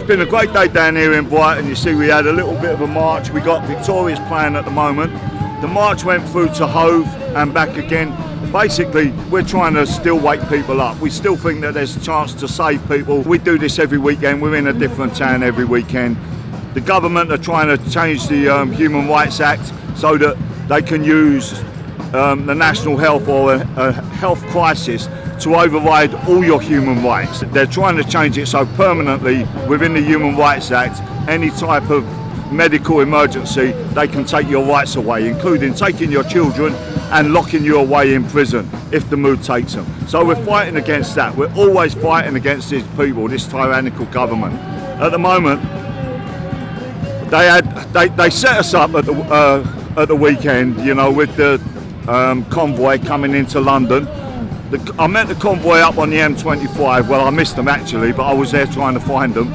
been a great day down here in Brighton. You see, we had a little bit of a march. We got Victoria's plan at the moment. The march went through to Hove and back again. Basically, we're trying to still wake people up. We still think that there's a chance to save people. We do this every weekend. We're in a different town every weekend. The government are trying to change the Human Rights Act so that they can use the national health or a health crisis to override all your human rights. They're trying to change it so permanently within the Human Rights Act, any type of medical emergency, they can take your rights away, including taking your children and locking you away in prison if the mood takes them. So we're fighting against that. We're always fighting against these people, this tyrannical government. At the moment, they set us up at the weekend, you know, with the convoy coming into London. I met the convoy up on the M25. Well, I missed them actually, but I was there trying to find them.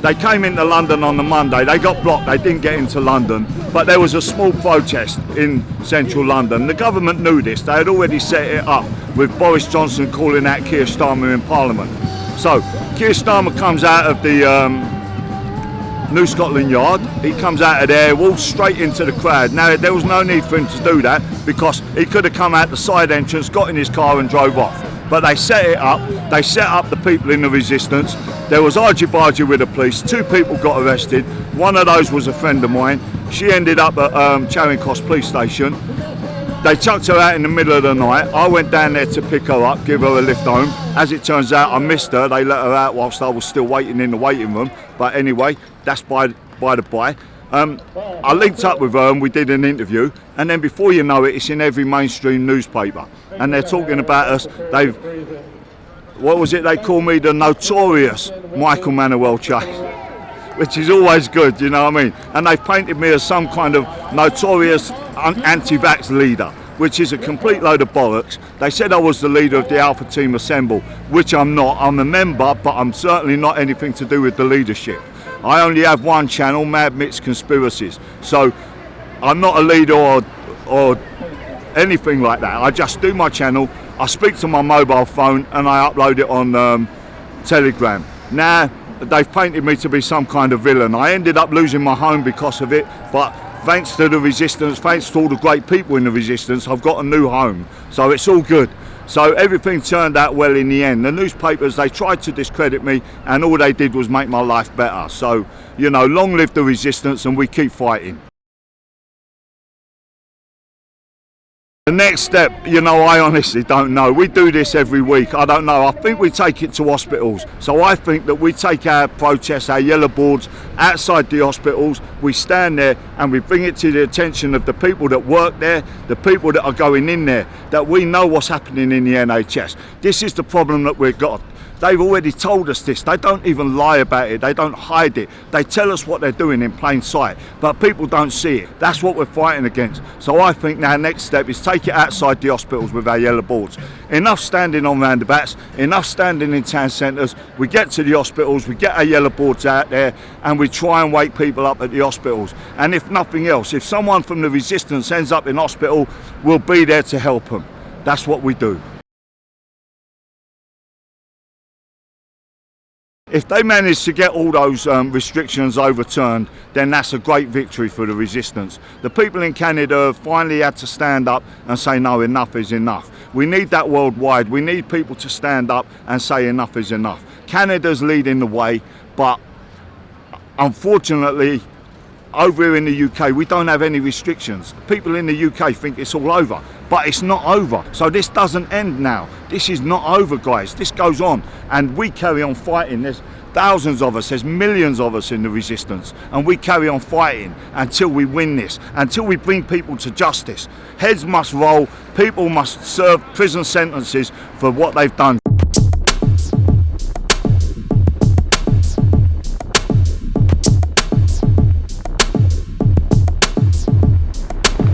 They came into London on the Monday. They got blocked. They didn't get into London, but there was a small protest in central London. The government knew this. They had already set it up with Boris Johnson calling out Keir Starmer in Parliament. So Keir Starmer comes out of the New Scotland Yard. He comes out of there, walks straight into the crowd. Now, there was no need for him to do that because he could have come out the side entrance, got in his car and drove off. But they set it up. They set up the people in the resistance. There was argy-bargy with the police. 2 people got arrested. One of those was a friend of mine. She ended up at Charing Cross police station. They chucked her out in the middle of the night. I went down there to pick her up, give her a lift home. As it turns out, I missed her. They let her out whilst I was still waiting in the waiting room. But anyway, that's by the by. I linked up with her and we did an interview. And then before you know it, it's in every mainstream newspaper. And they're talking about us. What was it they call me? The notorious Michael Manuel Chaves. Which is always good, you know what I mean? And they've painted me as some kind of notorious anti-vax leader, which is a complete load of bollocks. They said I was the leader of the Alpha Team Assemble, which I'm not. I'm a member, but I'm certainly not anything to do with the leadership. I only have one channel, Mad Mix Conspiracies. So I'm not a leader or anything like that. I just do my channel, I speak to my mobile phone and I upload it on Telegram. Now, they've painted me to be some kind of villain. I ended up losing my home because of it, but thanks to the resistance, thanks to all the great people in the resistance, I've got a new home. So it's all good. So everything turned out well in the end. The newspapers, they tried to discredit me and all they did was make my life better. So, you know, long live the resistance and we keep fighting. The next step, you know, I honestly don't know. We do this every week. I don't know. I think we take it to hospitals. So I think that we take our protests, our yellow boards outside the hospitals. We stand there and we bring it to the attention of the people that work there, the people that are going in there, that we know what's happening in the NHS. This is the problem that we've got. They've already told us this. They don't even lie about it. They don't hide it. They tell us what they're doing in plain sight, but people don't see it. That's what we're fighting against. So I think our next step is take it outside the hospitals with our yellow boards. Enough standing on roundabouts, enough standing in town centres. We get to the hospitals, we get our yellow boards out there and we try and wake people up at the hospitals. And if nothing else, if someone from the resistance ends up in hospital, we'll be there to help them. That's what we do. If they manage to get all those restrictions overturned, then that's a great victory for the resistance. The people in Canada have finally had to stand up and say, no, enough is enough. We need that worldwide. We need people to stand up and say enough is enough. Canada's leading the way, but unfortunately, over here in the UK, we don't have any restrictions. People in the UK think it's all over, but it's not over. So this doesn't end now. This is not over, guys. This goes on, and we carry on fighting. There's thousands of us, there's millions of us in the resistance, and we carry on fighting until we win this, until we bring people to justice. Heads must roll, people must serve prison sentences for what they've done.